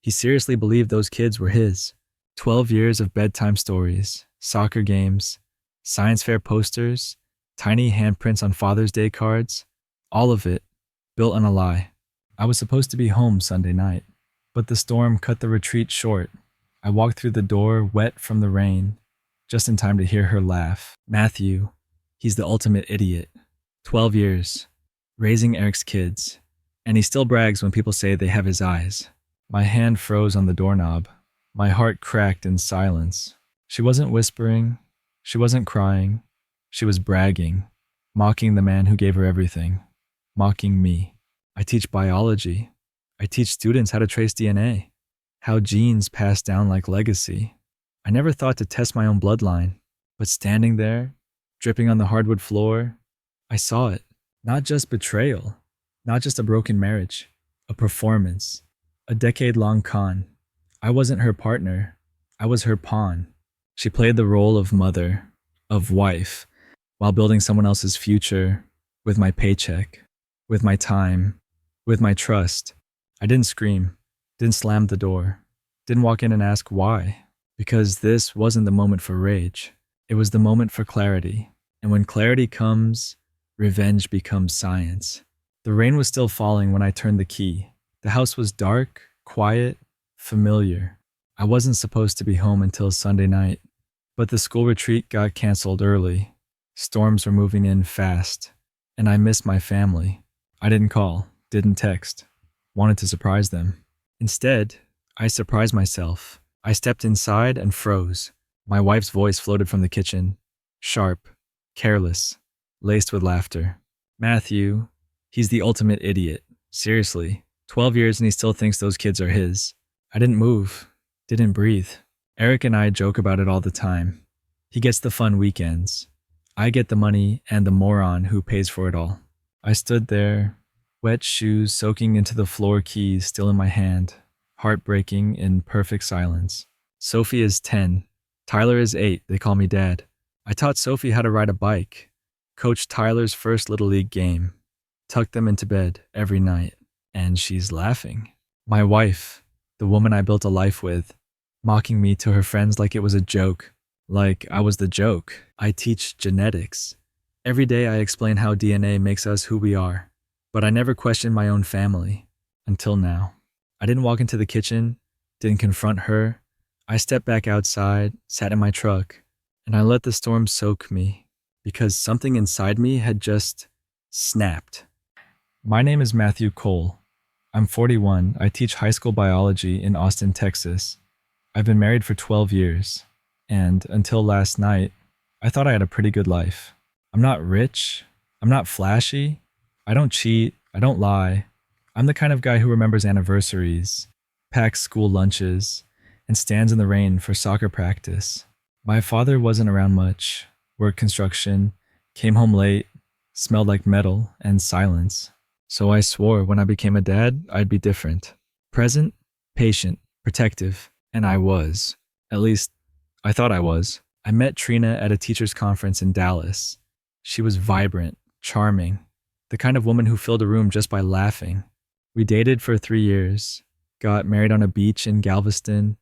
He seriously believed those kids were his. 12 years of bedtime stories, soccer games, science fair posters, tiny handprints on Father's Day cards, all of it built on a lie. I was supposed to be home Sunday night, but the storm cut the retreat short. I walked through the door, wet from the rain, just in time to hear her laugh. Matthew, he's the ultimate idiot. 12 years, raising Eric's kids, and he still brags when people say they have his eyes. My hand froze on the doorknob. My heart cracked in silence. She wasn't whispering. She wasn't crying. She was bragging, mocking the man who gave her everything, mocking me. I teach biology. I teach students how to trace DNA, how genes pass down like legacy. I never thought to test my own bloodline, but standing there, dripping on the hardwood floor, I saw it. Not just betrayal, not just a broken marriage, a performance, a decade-long con. I wasn't her partner. I was her pawn. She played the role of mother, of wife, while building someone else's future with my paycheck, with my time, with my trust. I didn't scream, didn't slam the door, didn't walk in and ask why, because this wasn't the moment for rage. It was the moment for clarity. And when clarity comes, revenge becomes science. The rain was still falling when I turned the key. The house was dark, quiet, familiar. I wasn't supposed to be home until Sunday night, but the school retreat got canceled early. Storms were moving in fast, and I missed my family. I didn't call, didn't text, wanted to surprise them. Instead, I surprised myself. I stepped inside and froze. My wife's voice floated from the kitchen, sharp, careless, laced with laughter. Matthew, he's the ultimate idiot. Seriously, 12 years and he still thinks those kids are his. I didn't move, didn't breathe. Eric and I joke about it all the time. He gets the fun weekends. I get the money and the moron who pays for it all. I stood there, wet shoes soaking into the floor keys still in my hand, heartbreaking in perfect silence. Sophie is 10. Tyler is 8. They call me Dad. I taught Sophie how to ride a bike, coached Tyler's first Little League game, tucked them into bed every night, and she's laughing. My wife, the woman I built a life with, mocking me to her friends like it was a joke, like I was the joke. I teach genetics. Every day I explain how DNA makes us who we are, but I never questioned my own family, until now. I didn't walk into the kitchen, didn't confront her. I stepped back outside, sat in my truck, and I let the storm soak me, because something inside me had just snapped. My name is Matthew Cole. I'm 41. I teach high school biology in Austin, Texas. I've been married for 12 years, and until last night, I thought I had a pretty good life. I'm not rich. I'm not flashy. I don't cheat. I don't lie. I'm the kind of guy who remembers anniversaries, packs school lunches, and stands in the rain for soccer practice. My father wasn't around much, worked construction, came home late, smelled like metal and silence. So I swore when I became a dad, I'd be different. Present, patient, protective, and I was. At least, I thought I was. I met Trina at a teacher's conference in Dallas. She was vibrant, charming, the kind of woman who filled a room just by laughing. We dated for 3 years, got married on a beach in Galveston.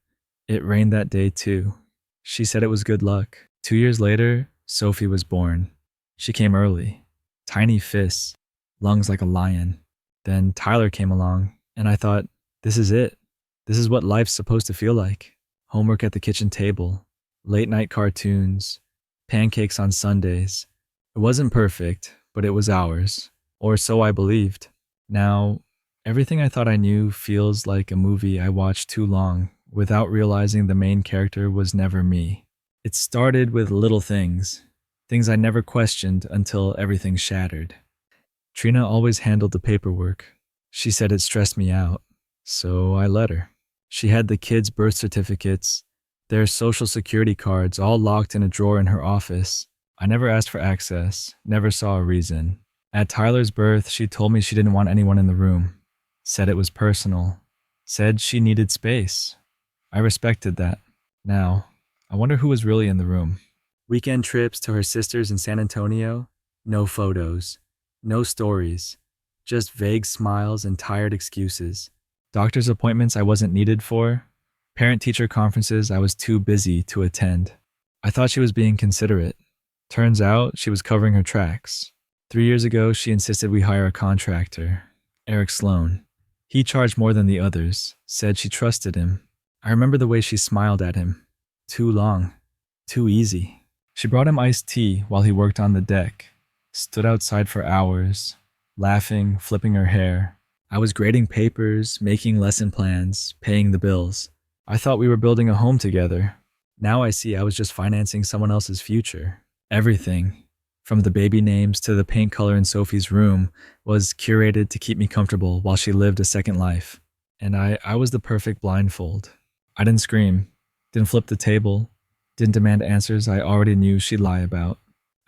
It rained that day too. She said it was good luck. 2 years later, Sophie was born. She came early, tiny fists, lungs like a lion. Then Tyler came along, and I thought, this is it. This is what life's supposed to feel like. Homework at the kitchen table, late night cartoons, pancakes on Sundays. It wasn't perfect, but it was ours, or so I believed. Now, everything I thought I knew feels like a movie I watched too long without realizing the main character was never me. It started with little things I never questioned until everything shattered. Trina always handled the paperwork. She said it stressed me out, so I let her. She had the kids' birth certificates, their social security cards all locked in a drawer in her office. I never asked for access, never saw a reason. At Tyler's birth, she told me she didn't want anyone in the room, said it was personal, said she needed space. I respected that. Now, I wonder who was really in the room. Weekend trips to her sister's in San Antonio, no photos, no stories, just vague smiles and tired excuses. Doctor's appointments I wasn't needed for, parent-teacher conferences I was too busy to attend. I thought she was being considerate. Turns out she was covering her tracks. 3 years ago, she insisted we hire a contractor, Eric Sloan. He charged more than the others, said she trusted him. I remember the way she smiled at him. Too long. Too easy. She brought him iced tea while he worked on the deck, stood outside for hours, laughing, flipping her hair. I was grading papers, making lesson plans, paying the bills. I thought we were building a home together. Now I see I was just financing someone else's future. Everything, from the baby names to the paint color in Sophie's room, was curated to keep me comfortable while she lived a second life. And I was the perfect blindfold. I didn't scream, didn't flip the table, didn't demand answers I already knew she'd lie about.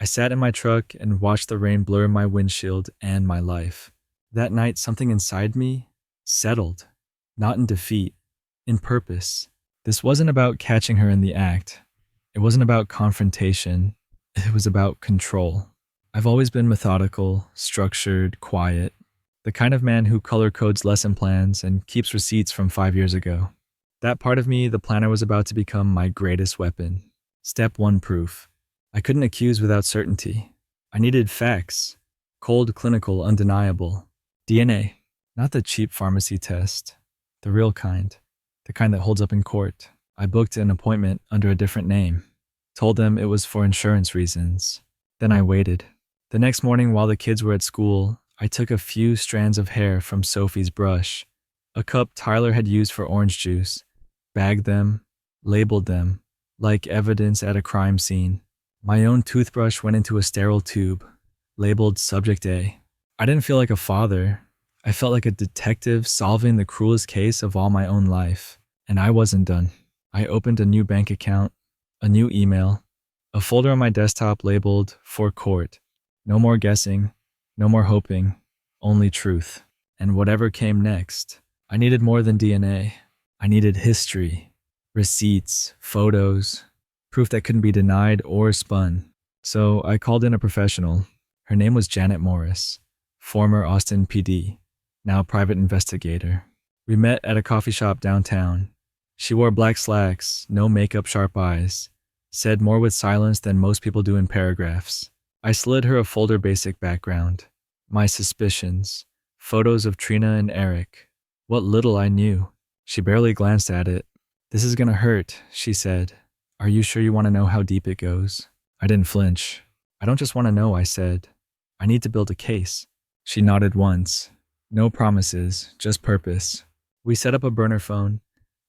I sat in my truck and watched the rain blur my windshield and my life. That night, something inside me settled, not in defeat, in purpose. This wasn't about catching her in the act. It wasn't about confrontation. It was about control. I've always been methodical, structured, quiet, the kind of man who color codes lesson plans and keeps receipts from 5 years ago. That part of me, the planner, was about to become my greatest weapon. Step 1 proof. I couldn't accuse without certainty. I needed facts. Cold, clinical, undeniable. DNA. Not the cheap pharmacy test. The real kind. The kind that holds up in court. I booked an appointment under a different name. Told them it was for insurance reasons. Then I waited. The next morning while the kids were at school, I took a few strands of hair from Sophie's brush, a cup Tyler had used for orange juice, bagged them, labeled them, like evidence at a crime scene. My own toothbrush went into a sterile tube, labeled Subject A. I didn't feel like a father. I felt like a detective solving the cruelest case of all my own life. And I wasn't done. I opened a new bank account, a new email, a folder on my desktop labeled For Court. No more guessing, no more hoping, only truth. And whatever came next, I needed more than DNA. I needed history, receipts, photos, proof that couldn't be denied or spun. So I called in a professional. Her name was Janet Morris, former Austin PD, now private investigator. We met at a coffee shop downtown. She wore black slacks, no makeup, sharp eyes, said more with silence than most people do in paragraphs. I slid her a folder basic background, my suspicions, photos of Trina and Eric, what little I knew. She barely glanced at it. "This is gonna hurt," she said. "Are you sure you want to know how deep it goes?" I didn't flinch. "I don't just want to know," I said. "I need to build a case." She nodded once. No promises, just purpose. We set up a burner phone,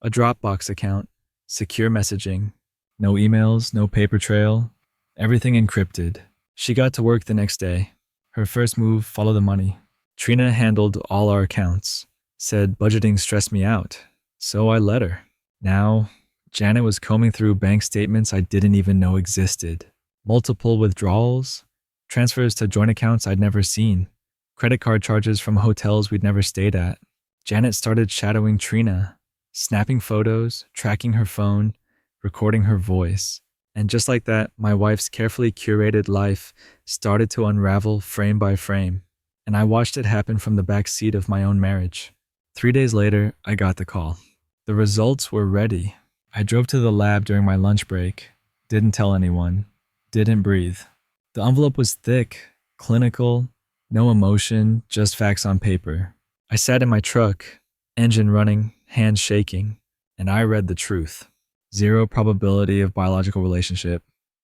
a Dropbox account, secure messaging. No emails, no paper trail, everything encrypted. She got to work the next day. Her first move, follow the money. Trina handled all our accounts. Said budgeting stressed me out, so I let her. Now, Janet was combing through bank statements I didn't even know existed. Multiple withdrawals, transfers to joint accounts I'd never seen, credit card charges from hotels we'd never stayed at. Janet started shadowing Trina, snapping photos, tracking her phone, recording her voice. And just like that, my wife's carefully curated life started to unravel frame by frame. And I watched it happen from the back seat of my own marriage. 3 days later, I got the call. The results were ready. I drove to the lab during my lunch break, didn't tell anyone, didn't breathe. The envelope was thick, clinical, no emotion, just facts on paper. I sat in my truck, engine running, hands shaking, and I read the truth. 0 probability of biological relationship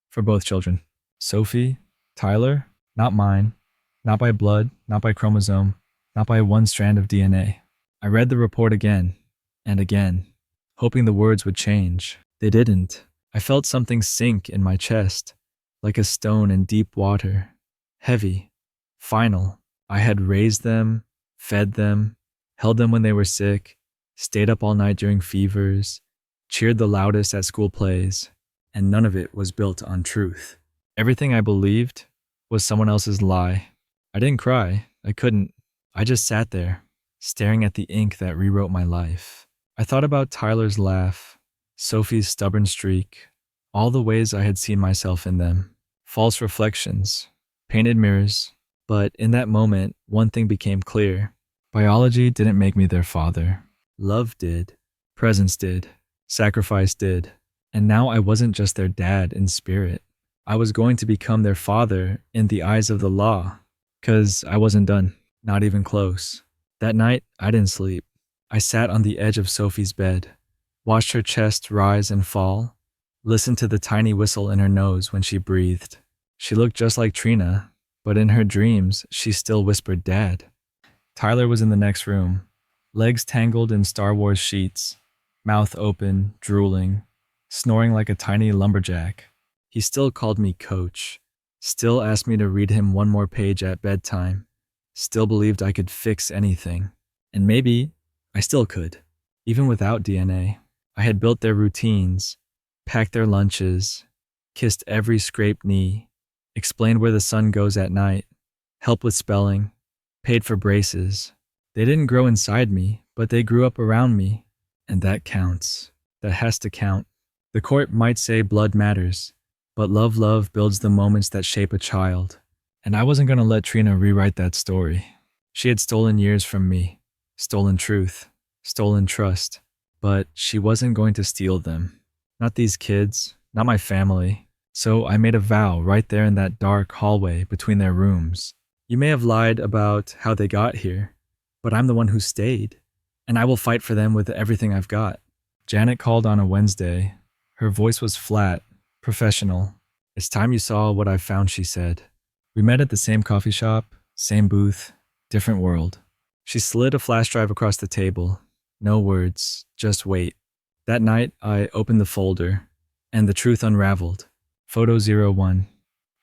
for both children. Sophie, Tyler, not mine, not by blood, not by chromosome, not by one strand of DNA. I read the report again and again, hoping the words would change. They didn't. I felt something sink in my chest, like a stone in deep water. Heavy, final. I had raised them, fed them, held them when they were sick, stayed up all night during fevers, cheered the loudest at school plays, and none of it was built on truth. Everything I believed was someone else's lie. I didn't cry. I couldn't. I just sat there, staring at the ink that rewrote my life. I thought about Tyler's laugh, Sophie's stubborn streak, all the ways I had seen myself in them. False reflections, painted mirrors. But in that moment, one thing became clear. Biology didn't make me their father. Love did. Presence did. Sacrifice did. And now I wasn't just their dad in spirit. I was going to become their father in the eyes of the law. 'Cause I wasn't done. Not even close. That night, I didn't sleep. I sat on the edge of Sophie's bed, watched her chest rise and fall, listened to the tiny whistle in her nose when she breathed. She looked just like Trina, but in her dreams, she still whispered Dad. Tyler was in the next room, legs tangled in Star Wars sheets, mouth open, drooling, snoring like a tiny lumberjack. He still called me Coach, still asked me to read him one more page at bedtime, still believed I could fix anything. And maybe I still could, even without DNA. I had built their routines, packed their lunches, kissed every scraped knee, explained where the sun goes at night, helped with spelling, paid for braces. They didn't grow inside me, but they grew up around me. And that counts. That has to count. The court might say blood matters, but love builds the moments that shape a child. And I wasn't going to let Trina rewrite that story. She had stolen years from me, stolen truth, stolen trust, but she wasn't going to steal them. Not these kids, not my family. So I made a vow right there in that dark hallway between their rooms. You may have lied about how they got here, but I'm the one who stayed, and I will fight for them with everything I've got. Janet called on a Wednesday. Her voice was flat, professional. It's time you saw what I've found, she said. We met at the same coffee shop, same booth, different world. She slid a flash drive across the table. No words, just wait. That night, I opened the folder, and the truth unraveled. Photo 01.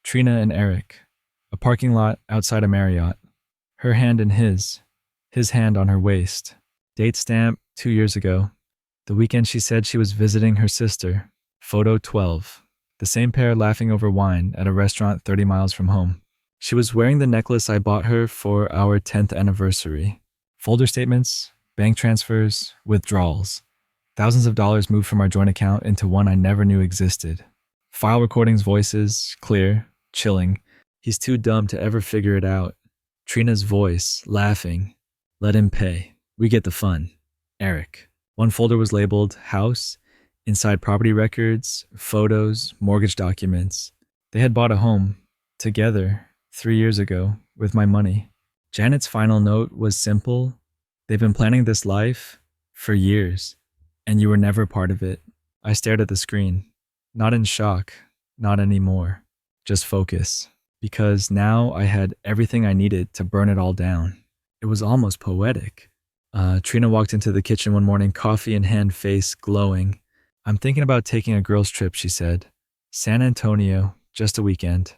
Trina and Eric. A parking lot outside a Marriott. Her hand in his hand on her waist. Date stamp 2 years ago. The weekend she said she was visiting her sister. Photo 12. The same pair laughing over wine at a restaurant 30 miles from home. She was wearing the necklace I bought her for our 10th anniversary. Folder statements, bank transfers, withdrawals. Thousands of dollars moved from our joint account into one I never knew existed. File recordings, voices, clear, chilling. He's too dumb to ever figure it out. Trina's voice, laughing. Let him pay. We get the fun. Eric. One folder was labeled House. Inside property records, photos, mortgage documents. They had bought a home, together, 3 years ago, with my money. Janet's final note was simple. They've been planning this life for years, and you were never part of it. I stared at the screen. Not in shock, not anymore. Just focus. Because now I had everything I needed to burn it all down. It was almost poetic. Trina walked into the kitchen one morning, coffee in hand, face glowing. I'm thinking about taking a girls' trip, she said. San Antonio, just a weekend.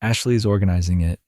Ashley's organizing it.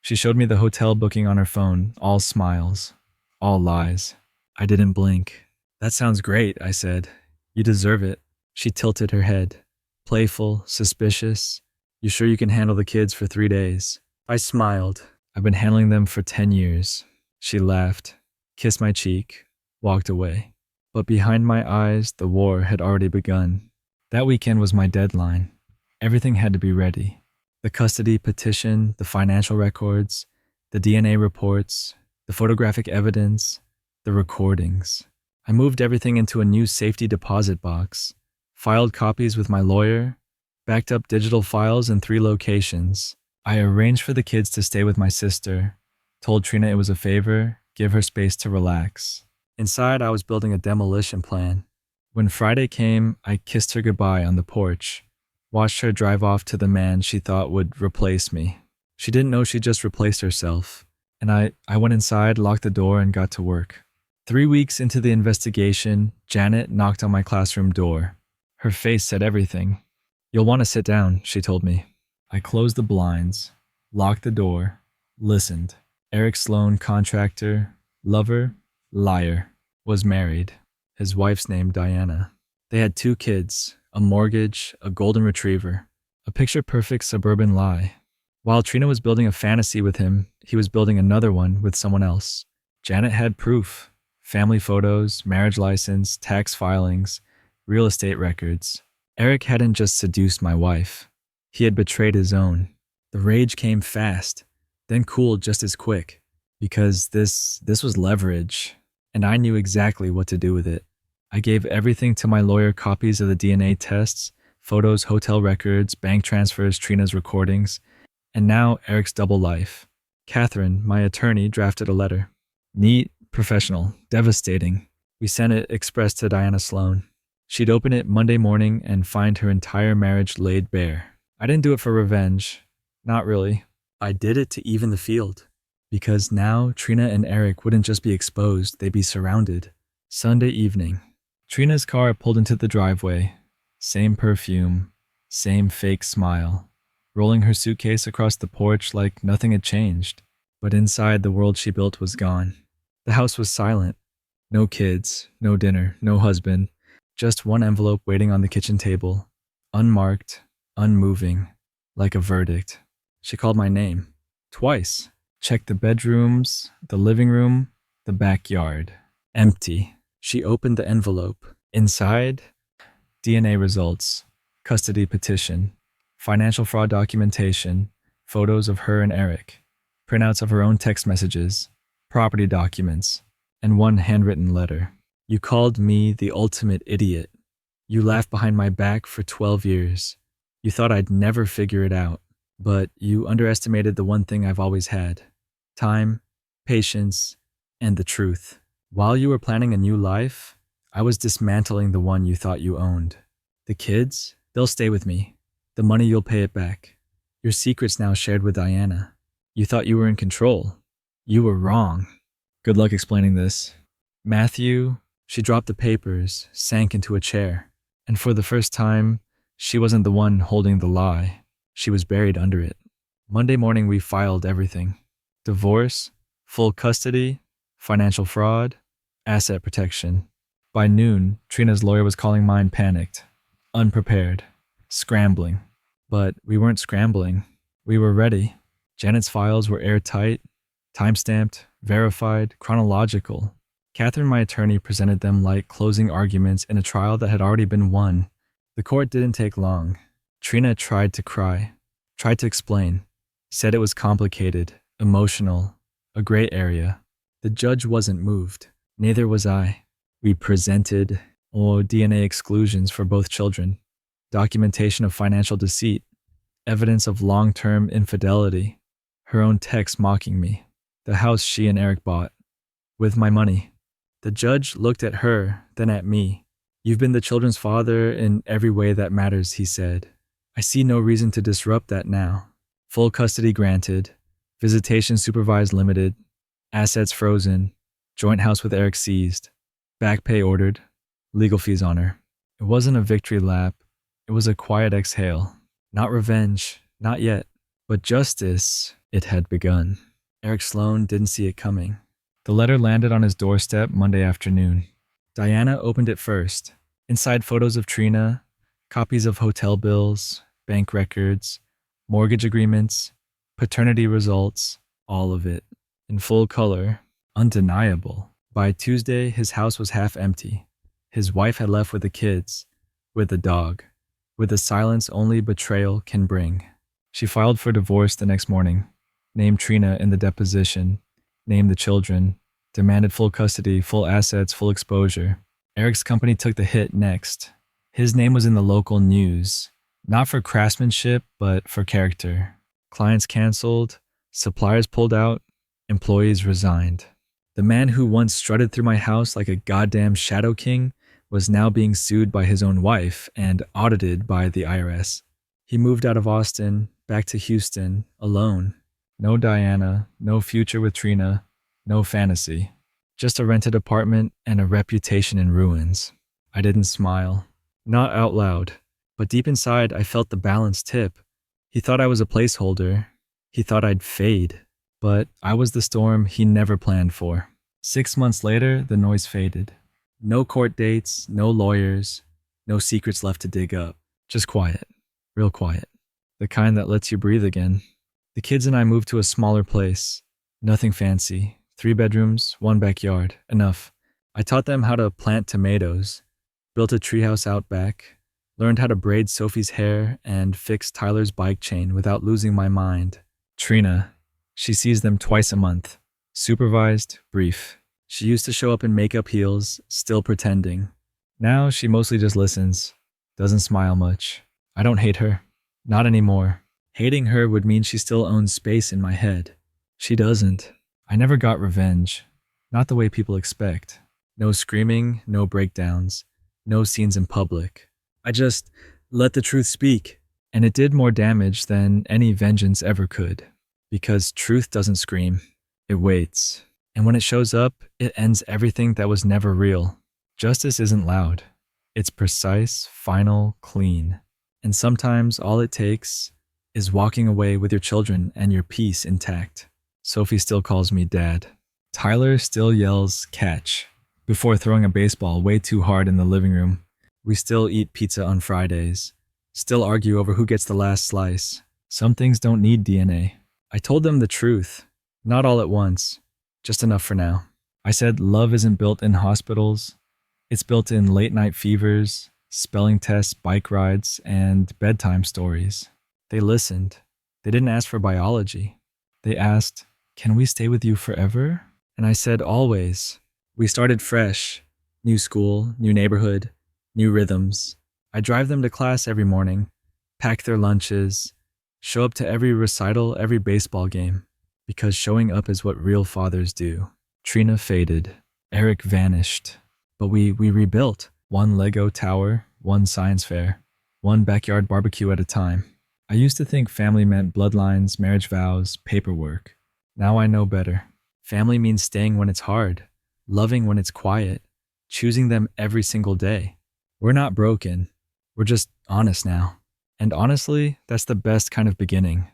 She showed me the hotel booking on her phone, all smiles, all lies. I didn't blink. That sounds great, I said. You deserve it. She tilted her head. Playful, suspicious. You sure you can handle the kids for 3 days? I smiled. I've been handling them for 10 years. She laughed, kissed my cheek, walked away. But behind my eyes, the war had already begun. That weekend was my deadline. Everything had to be ready. The custody petition, the financial records, the DNA reports, the photographic evidence, the recordings. I moved everything into a new safety deposit box, filed copies with my lawyer, backed up digital files in 3 locations. I arranged for the kids to stay with my sister, told Trina it was a favor, give her space to relax. Inside, I was building a demolition plan. When Friday came, I kissed her goodbye on the porch, watched her drive off to the man she thought would replace me. She didn't know she just replaced herself. And I went inside, locked the door, and got to work. 3 weeks into the investigation, Janet knocked on my classroom door. Her face said everything. You'll want to sit down, she told me. I closed the blinds, locked the door, listened. Eric Sloan, contractor, lover, liar, was married. His wife's name Diana. They had 2 kids, a mortgage, a golden retriever, a picture-perfect suburban lie. While Trina was building a fantasy with him, he was building another one with someone else. Janet had proof. Family photos, marriage license, tax filings, real estate records. Eric hadn't just seduced my wife. He had betrayed his own. The rage came fast, then cooled just as quick. Because this was leverage. and I knew exactly what to do with it. I gave everything to my lawyer, copies of the DNA tests, photos, hotel records, bank transfers, Trina's recordings, and now Eric's double life. Catherine, my attorney, drafted a letter. Neat, professional, devastating. We sent it express to Diana Sloan. She'd open it Monday morning and find her entire marriage laid bare. I didn't do it for revenge. Not really. I did it to even the field. Because now Trina and Eric wouldn't just be exposed, they'd be surrounded. Sunday evening. Trina's car pulled into the driveway. Same perfume, same fake smile. Rolling her suitcase across the porch like nothing had changed. But inside, the world she built was gone. The house was silent. No kids, no dinner, no husband. Just one envelope waiting on the kitchen table. Unmarked, unmoving, like a verdict. She called my name. Twice. Checked the bedrooms, the living room, the backyard. Empty. She opened the envelope. Inside, DNA results, custody petition, financial fraud documentation, photos of her and Eric, printouts of her own text messages, property documents, and one handwritten letter. You called me the ultimate idiot. You laughed behind my back for 12 years. You thought I'd never figure it out, but you underestimated the one thing I've always had: time, patience, and the truth. While you were planning a new life, I was dismantling the one you thought you owned. The kids, they'll stay with me. The money, you'll pay it back. Your secret's now shared with Diana. You thought you were in control. You were wrong. Good luck explaining this. Matthew, she dropped the papers, sank into a chair. And for the first time, she wasn't the one holding the lie. She was buried under it. Monday morning, we filed everything. Divorce, full custody, financial fraud, asset protection. By noon, Trina's lawyer was calling mine panicked, unprepared, scrambling. But we weren't scrambling. We were ready. Janet's files were airtight, time-stamped, verified, chronological. Catherine, my attorney, presented them like closing arguments in a trial that had already been won. The court didn't take long. Trina tried to cry, tried to explain, said it was complicated, emotional, a gray area. The judge wasn't moved. Neither was I. We presented DNA exclusions for both children, documentation of financial deceit, evidence of long-term infidelity, her own text mocking me, the house she and Eric bought, with my money. The judge looked at her, then at me. You've been the children's father in every way that matters, he said. I see no reason to disrupt that now. Full custody granted, visitation supervised limited, assets frozen, joint house with Eric seized, back pay ordered, legal fees on her. It wasn't a victory lap. It was a quiet exhale. Not revenge, not yet. But justice, it had begun. Eric Sloan didn't see it coming. The letter landed on his doorstep Monday afternoon. Diana opened it first. Inside, photos of Trina, copies of hotel bills, bank records, mortgage agreements, paternity results, all of it. In full color, undeniable. By Tuesday, his house was half empty. His wife had left with the kids, with the dog, with the silence only betrayal can bring. She filed for divorce the next morning, named Trina in the deposition, named the children, demanded full custody, full assets, full exposure. Eric's company took the hit next. His name was in the local news, not for craftsmanship, but for character. Clients canceled, suppliers pulled out, employees resigned. The man who once strutted through my house like a goddamn shadow king was now being sued by his own wife and audited by the IRS. He moved out of Austin, back to Houston, alone. No Diana, no future with Trina, no fantasy. Just a rented apartment and a reputation in ruins. I didn't smile. Not out loud. But deep inside, I felt the balance tip. He thought I was a placeholder. He thought I'd fade. But I was the storm he never planned for. 6 months later, the noise faded. No court dates, no lawyers, no secrets left to dig up. Just quiet. Real quiet. The kind that lets you breathe again. The kids and I moved to a smaller place. Nothing fancy. 3 bedrooms, 1 backyard. Enough. I taught them how to plant tomatoes, built a treehouse out back, learned how to braid Sophie's hair, and fix Tyler's bike chain without losing my mind. Trina, she sees them twice a month. Supervised, brief. She used to show up in makeup heels, still pretending. Now she mostly just listens, doesn't smile much. I don't hate her. Not anymore. Hating her would mean she still owns space in my head. She doesn't. I never got revenge. Not the way people expect. No screaming, no breakdowns, no scenes in public. I just let the truth speak. And it did more damage than any vengeance ever could. Because truth doesn't scream. It waits. And when it shows up, it ends everything that was never real. Justice isn't loud. It's precise, final, clean. And sometimes all it takes is walking away with your children and your peace intact. Sophie still calls me dad. Tyler still yells catch before throwing a baseball way too hard in the living room. We still eat pizza on Fridays. Still argue over who gets the last slice. Some things don't need DNA. I told them the truth. Not all at once. Just enough for now. I said love isn't built in hospitals. It's built in late night fevers, spelling tests, bike rides, and bedtime stories. They listened. They didn't ask for biology. They asked, can we stay with you forever? And I said always. We started fresh. New school, new neighborhood, new rhythms. I drive them to class every morning, pack their lunches, show up to every recital, every baseball game, because showing up is what real fathers do. Trina faded. Eric vanished. But we rebuilt. One Lego tower, one science fair, one backyard barbecue at a time. I used to think family meant bloodlines, marriage vows, paperwork. Now I know better. Family means staying when it's hard, loving when it's quiet, choosing them every single day. We're not broken. We're just honest now. And honestly, that's the best kind of beginning.